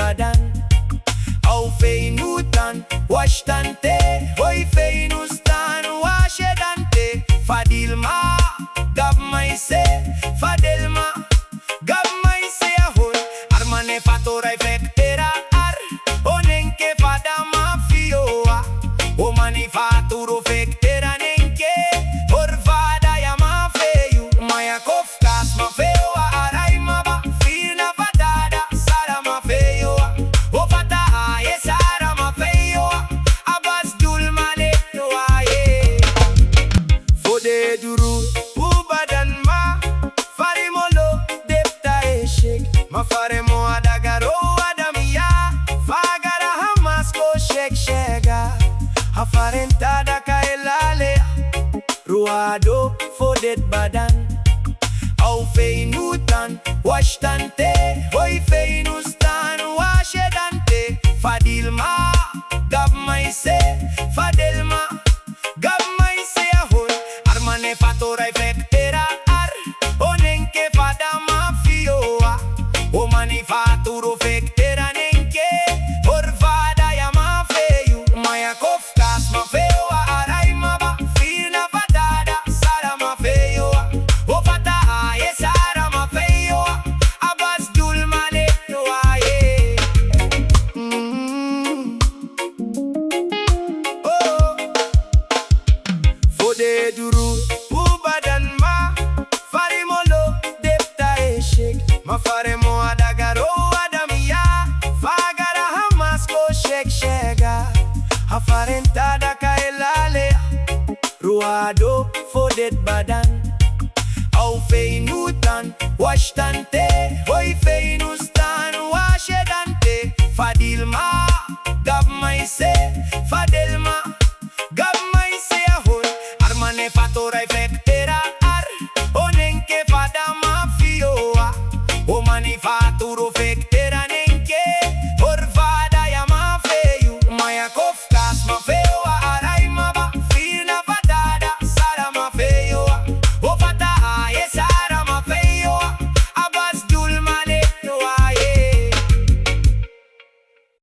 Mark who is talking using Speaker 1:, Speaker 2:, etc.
Speaker 1: badan. Au feinutan, washtante, hoi feinustan, washedante. Fadilma, gab maise, fadelma, gab maise ahon. Armane fatora efektera ar, onenke fadama fiyowa. O manifaturo fektera nenke, orvada ya ma feyu. Maya kofkas ma feyowa aray maba, firna fatada, sara ma feyowa. O fata aye sara ma feyowa, Abbas Dulmane yoaye. Fode duru, ubadan ma, farimolo, depta eshek. Ma faremo adagaro adamia, fagara hamasko shek shega. Hafarentada kaelale, ruado fodet badan. Au feinutan, washtante, hoi feinustan, washedante. Fadilma, gab maise, fadelma, gab maise ahon. Armane fatora efektera ar, onenke fadama fiyowa. O manifaturo fektera nenke, orvada ya ma feyu. Maya kofkas ma feyowa aray maba, firna fatada, sara ma feyowa. O fata aye sara ma feyowa, Abbas Dulmane yoaye. Oh, fode duru, ubadan ma, farimolo, depta eshek. Ma faremo adagaro adamia, fagara hamasko shek shega. Hafarentada kaelale, ruado fodet badan. Au feinutan, washtante, hoi feinustan, washedante. Fadilma, gab maise, fadelma, gab maise ahon. Armane fatora